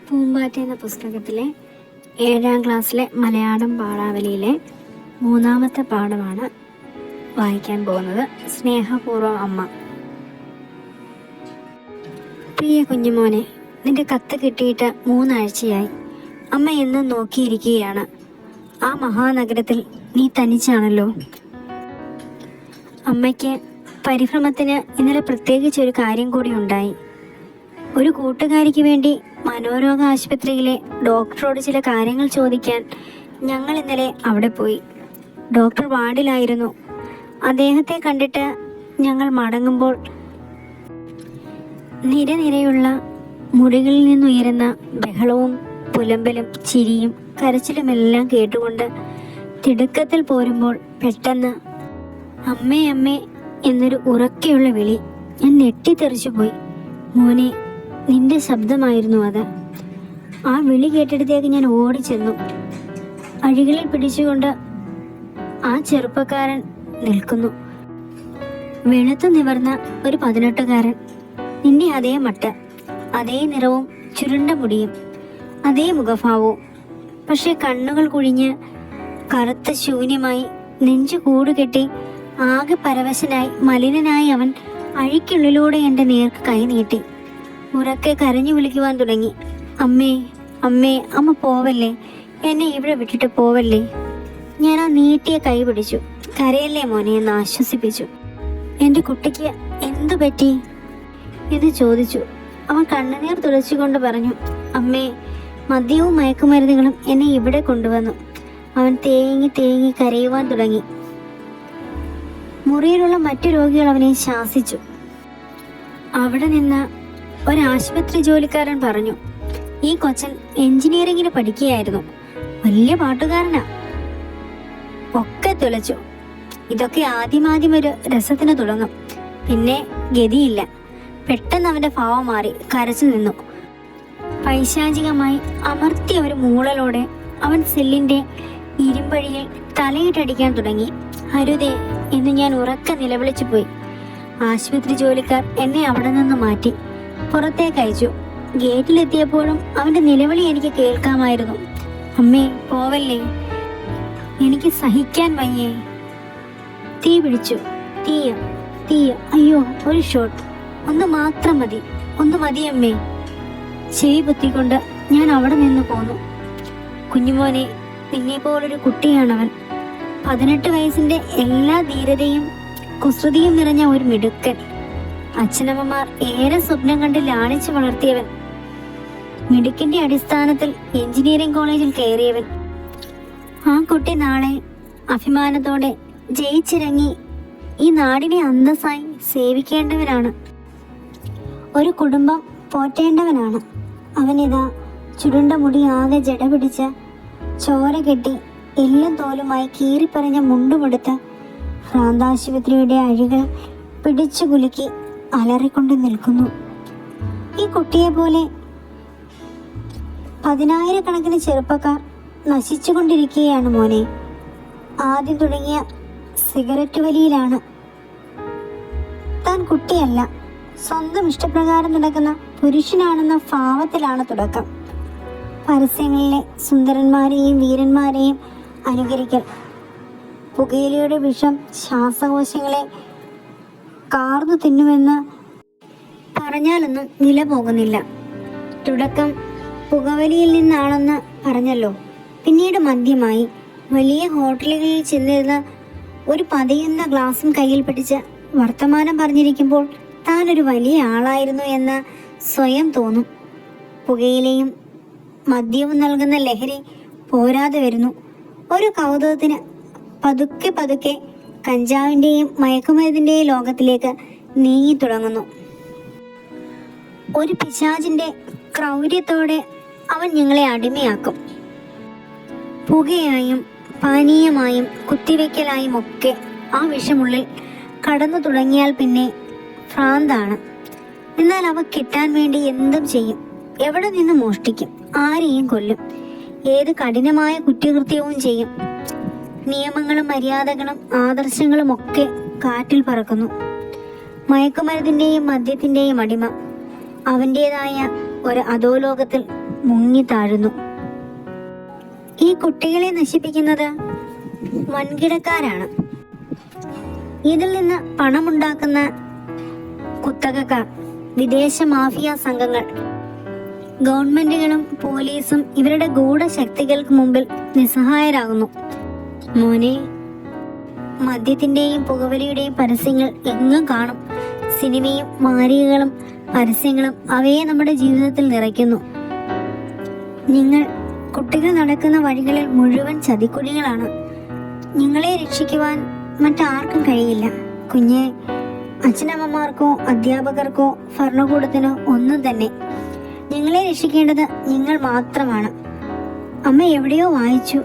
പൂമ്പാറ്റ എന്ന പുസ്തകത്തിലെ 7ാം ക്ലാസ്സിലെ മലയാളം പാഠാവലിയിലെ 3ാമത്തെ പാഠമാണ് വായിക്കാൻ പോകുന്നത്. സ്നേഹപൂർവ്വം അമ്മ. പ്രിയ കുഞ്ഞുമോനെ, നിന്റെ കത്ത് കിട്ടിയിട്ട് 3 ആഴ്ചയായി. അമ്മ എന്നും നോക്കിയിരിക്കുകയാണ്. ആ മഹാനഗരത്തിൽ നീ തനിച്ചാണല്ലോ. അമ്മയ്ക്ക് പരിഭ്രമത്തിന് ഇന്നലെ പ്രത്യേകിച്ചൊരു കാര്യം കൂടി ഉണ്ടായി. ഒരു കൂട്ടുകാരിക്ക് വേണ്ടി മനോരോഗ ആശുപത്രിയിലെ ഡോക്ടറോട് ചില കാര്യങ്ങൾ ചോദിക്കാൻ ഞങ്ങൾ ഇന്നലെ അവിടെ പോയി. ഡോക്ടർ വാർഡിലായിരുന്നു. അദ്ദേഹത്തെ കണ്ടിട്ട് ഞങ്ങൾ മടങ്ങുമ്പോൾ നിരനിരയുള്ള മുറികളിൽ നിന്നുയരുന്ന ബഹളവും പുലമ്പലും ചിരിയും കരച്ചിലുമെല്ലാം കേട്ടുകൊണ്ട് തിടുക്കത്തിൽ പോരുമ്പോൾ പെട്ടെന്ന് അമ്മേ അമ്മേ എന്നൊരു ഉറക്കെയുള്ള വിളി. ഞാൻ ഞെട്ടിത്തെറിച്ചു പോയി. മോനെ, നിന്റെ ശബ്ദമായിരുന്നു അത്. ആ വിളി കേട്ടിടത്തേക്ക് ഞാൻ ഓടിച്ചെന്നു. അഴികളിൽ പിടിച്ചുകൊണ്ട് ആ ചെറുപ്പക്കാരൻ നിൽക്കുന്നു. വെളുത്തു നിവർന്ന ഒരു 18കാരൻ. നിന്റെ അതേ മട്ട്, അതേ നിറവും ചുരുണ്ട മുടിയും അതേ മുഖഭാവവും. പക്ഷെ കണ്ണുകൾ കുഴിഞ്ഞ് കറുത്ത ശൂന്യമായി നെഞ്ചു കൂടുകെട്ടി ആകെ പരവശനായി മലിനനായി അവൻ അഴിക്കുള്ളിലൂടെ എൻ്റെ നേർക്ക് കൈ നീട്ടി. ഉറക്കെ കരഞ്ഞു വിളിക്കുവാൻ തുടങ്ങി. അമ്മേ അമ്മേ, അമ്മ പോവല്ലേ, എന്നെ ഇവിടെ വിട്ടിട്ട് പോവല്ലേ. ഞാൻ ആ നീട്ടിയ കൈ പിടിച്ചു. കരയല്ലേ മോനെ എന്ന് ആശ്വസിപ്പിച്ചു. എൻ്റെ കുട്ടിക്ക് എന്തു പറ്റി എന്ന് ചോദിച്ചു. അവൻ കണ്ണുനീർ തുളച്ചുകൊണ്ട് പറഞ്ഞു, അമ്മേ, മദ്യവും മയക്കുമരുന്നുകളും എന്നെ ഇവിടെ കൊണ്ടുവന്നു. അവൻ തേങ്ങി തേങ്ങി കരയുവാൻ തുടങ്ങി. മുറിയിലുള്ള മറ്റു രോഗികൾ അവനെ ശാസിച്ചു. അവിടെ നിന്ന് ഒരാശുപത്രി ജോലിക്കാരൻ പറഞ്ഞു, ഈ കൊച്ചൻ എഞ്ചിനീയറിംഗിന് പഠിക്കുകയായിരുന്നു. വലിയ പാട്ടുകാരനാ. ഒക്കെ തുലച്ചു. ഇതൊക്കെ ആദ്യം ഒരു രസത്തിന് തുടങ്ങും, പിന്നെ ഗതിയില്ല. പെട്ടെന്ന് അവന്റെ ഭാവം മാറി കരച്ചു നിന്നു. പൈശാചികമായി അമർത്തിയ ഒരു മൂളലോടെ അവൻ സെല്ലിന്റെ ഇരുമ്പഴിയിൽ തലയിട്ടടിക്കാൻ തുടങ്ങി. അരുതേ എന്ന് ഞാൻ ഉറക്കെ നിലവിളിച്ചു പോയി. ആശുപത്രി ജോലിക്കാർ എന്നെ അവിടെ നിന്ന് മാറ്റി പുറത്തേക്ക് അയച്ചു. ഗേറ്റിലെത്തിയപ്പോഴും അവന്റെ നിലവിളി എനിക്ക് കേൾക്കാമായിരുന്നു. അമ്മേ, പോവല്ലേ, എനിക്ക് സഹിക്കാൻ വയ്യേ. തീ പിടിച്ചു. തീയ, അയ്യോ, ഒരു ഷോട്ട്, ഒന്ന് മാത്രം മതി, ഒന്ന് മതി അമ്മേ. ചെവി പൊത്തിക്കൊണ്ട് ഞാൻ അവിടെ നിന്ന് പോന്നു. കുഞ്ഞുമോനെ, നിന്നെ പോലൊരു കുട്ടിയാണവൻ. 18 വയസ്സിന്റെ എല്ലാ ധീരതയും കുസൃതിയും നിറഞ്ഞ ഒരു മിടുക്കൻ. അച്ഛനമ്മമാർ ഏറെ സ്വപ്നം കണ്ട് ലാളിച്ചു വളർത്തിയവൻ. മിടുക്കിന്റെ അടിസ്ഥാനത്തിൽ എഞ്ചിനീയറിംഗ് കോളേജിൽ കയറിയവൻ. ആ കുട്ടി നാളെ അഭിമാനത്തോടെ ജയിച്ചിറങ്ങി ഈ നാടിനെ അന്തസ്സായി സേവിക്കേണ്ടവനാണ്. ഒരു കുടുംബം പോറ്റേണ്ടവനാണ്. അവനിതാ ചുരുണ്ട മുടി ആകെ ജട പിടിച്ച് ചോര കെട്ടി എല്ലും തോലുമായി കീറിപ്പറഞ്ഞ മുണ്ടുമെടുത്ത് ഭ്രാന്താശുപത്രിയുടെ അഴികൾ പിടിച്ചു കുലുക്കി അലറിക്കൊണ്ട് നിൽക്കുന്നു. ഈ കുട്ടിയെ പോലെ 10,000-കണക്കിന് ചെറുപ്പക്കാർ നശിച്ചുകൊണ്ടിരിക്കുകയാണ് മോനെ. ആദ്യം തുടങ്ങിയ സിഗരറ്റ് വലിയിലാണ്. താൻ കുട്ടിയല്ല, സ്വന്തം ഇഷ്ടപ്രകാരം നടക്കുന്ന പുരുഷനാണെന്ന ഭാവത്തിലാണ് തുടക്കം. പരസ്യങ്ങളിലെ സുന്ദരന്മാരെയും വീരന്മാരെയും അനുകരിക്കൽ. പുകയിലയുടെ വിഷം ശ്വാസകോശങ്ങളെ കാർന്നു തിന്നുമെന്ന് പറഞ്ഞാലൊന്നും വില പോകുന്നില്ല. തുടക്കം പുകവലിയിൽ നിന്നാണെന്ന് പറഞ്ഞല്ലോ. പിന്നീട് മദ്യമായി. വലിയ ഹോട്ടലുകളിൽ ചെന്നിരുന്ന് ഒരു പതയുന്ന ഗ്ലാസും കയ്യിൽ പിടിച്ച് വർത്തമാനം പറഞ്ഞിരിക്കുമ്പോൾ താനൊരു വലിയ ആളായിരുന്നു എന്ന് സ്വയം തോന്നും. പുകയിലയും മദ്യവും നൽകുന്ന ലഹരി പോരാതെ വരുന്നു. ഒരു കൗതുകത്തിന് പതുക്കെ പതുക്കെ കഞ്ചാവിൻ്റെയും മയക്കുമരുന്നിൻ്റെയും ലോകത്തിലേക്ക് നീങ്ങി തുടങ്ങുന്നു. ഒരു പിശാചിൻ്റെ ക്രൗര്യത്തോടെ അവൻ ഞങ്ങളെ അടിമയാക്കും. പുകയായും പാനീയമായും കുത്തിവെക്കലായും ഒക്കെ ആ വിഷമുള്ളിൽ കടന്നു തുടങ്ങിയാൽ പിന്നെ ഭ്രാന്താണ്. എന്നാൽ അവ കിട്ടാൻ വേണ്ടി എന്തും ചെയ്യും. എവിടെ നിന്ന് മോഷ്ടിക്കും, ആരെയും കൊല്ലും, ഏത് കഠിനമായ കുറ്റകൃത്യവും ചെയ്യും. നിയമങ്ങളും മര്യാദകളും ആദർശങ്ങളും ഒക്കെ കാറ്റിൽ പറക്കുന്നു. മയക്കുമരുന്നിൻ്റെയും മദ്യത്തിൻ്റെയും അടിമ അവൻ്റേതായ ഒരു അധോലോകത്തിൽ മുങ്ങി താഴുന്നു. ഈ കുട്ടികളെ നശിപ്പിക്കുന്നത് വൻകിടക്കാരാണ്. ഇതിൽ നിന്ന് പണമുണ്ടാക്കുന്ന കുത്തകക്കാർ, വിദേശ മാഫിയ സംഘങ്ങൾ, ഗവൺമെന്റുകളും പോലീസും ഇവരുടെ ഗൂഢശക്തികൾക്ക് മുമ്പിൽ നിസ്സഹായരാകുന്നു. മോനെ, മദ്യത്തിന്റെയും പുകവലിയുടെയും പരസ്യങ്ങൾ എങ്ങും കാണും. സിനിമയും മാരികകളും പരസ്യങ്ങളും അവയെ നമ്മുടെ ജീവിതത്തിൽ നിറയ്ക്കുന്നു. കുട്ടികൾ നടക്കുന്ന വഴികളിൽ മുഴുവൻ ചതിക്കുഴികളാണ്. നിങ്ങളെ രക്ഷിക്കുവാൻ മറ്റാർക്കും കഴിയില്ല. കുഞ്ഞെ, അച്ഛനമ്മമാർക്കോ അധ്യാപകർക്കോ ഭരണകൂടത്തിനോ ഒന്നും തന്നെ. നിങ്ങളെ രക്ഷിക്കേണ്ടത് നിങ്ങൾ മാത്രമാണ്. അമ്മ എവിടെയോ വായിച്ചു,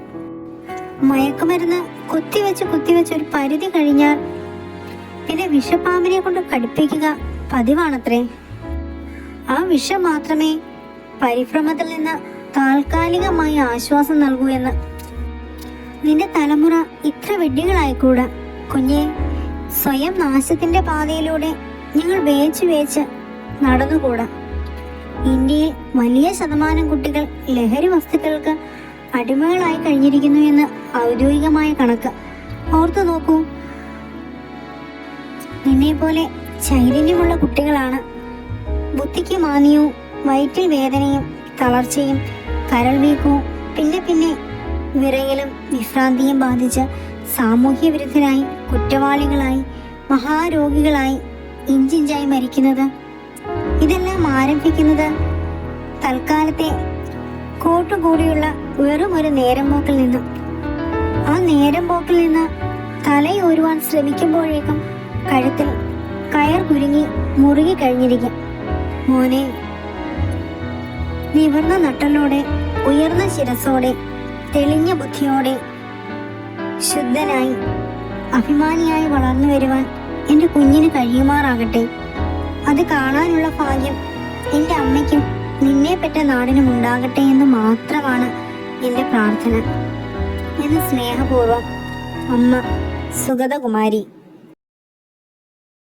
മയക്കുമരുന്ന് കുത്തിവെച്ച് ഒരു പരിധി കഴിഞ്ഞാൽ പിന്നെ വിഷപ്പാമ്പിനെ കൊണ്ട് കടിപ്പിക്കുക പതിവാണത്രേ. ആ വിഷം മാത്രമേ പരിഭ്രമത്തിൽ നിന്ന് താൽക്കാലികമായി ആശ്വാസം നൽകൂ എന്ന്. നിന്റെ തലമുറ ഇത്ര വിഡ്ഢികളായിക്കൂടാ കുഞ്ഞെ. സ്വയം നാശത്തിന്റെ പാതയിലൂടെ നിങ്ങൾ വേച്ച് നടന്നുകൂടാ. ഇന്ത്യയിൽ വലിയ ശതമാനം കുട്ടികൾ ലഹരി വസ്തുക്കൾക്ക് അടിമകളായി കഴിഞ്ഞിരിക്കുന്നു എന്ന് ഔദ്യോഗികമായ കണക്ക്. ഓർത്തു നോക്കൂ. നിന്നെ പോലെ ചൈതന്യമുള്ള കുട്ടികളാണ് ബുദ്ധിക്ക് മാന്ദ്യവും വയറ്റിൽ വേദനയും തളർച്ചയും കരൾ വീക്കവും പിന്നെ വിറയലും വിഭ്രാന്തിയും ബാധിച്ച് സാമൂഹ്യ വിരുദ്ധരായി, കുറ്റവാളികളായി, മഹാരോഗികളായി ഇഞ്ചിഞ്ചായി മരിക്കുന്നത്. ഇതെല്ലാം ആരംഭിക്കുന്നത് തൽക്കാലത്തെ കൂട്ടുകൂടിയുള്ള വെറും ഒരു നേരം പോക്കിൽ നിന്നും. ആ നേരം പോക്കിൽ നിന്ന് തലയൂരുവാൻ ശ്രമിക്കുമ്പോഴേക്കും കഴുത്തിൽ കയർ കുരുങ്ങി മുറുകി കഴിഞ്ഞിരിക്കും. മോനെ, നിവർന്ന നട്ടലോടെ, ഉയർന്ന ശിരസോടെ, തെളിഞ്ഞ ബുദ്ധിയോടെ, ശുദ്ധനായി, അഭിമാനിയായി വളർന്നു വരുവാൻ എൻ്റെ കുഞ്ഞിന് കഴിയുമാറാകട്ടെ. അത് കാണാനുള്ള ഭാഗ്യം എൻ്റെ അമ്മയ്ക്കും നിന്നെ പെറ്റ നാടിനും ഉണ്ടാകട്ടെ എന്ന് മാത്രമാണ് എൻ്റെ പ്രാർത്ഥന എന്ന് സ്നേഹപൂർവ്വം അമ്മ സുഗതകുമാരി.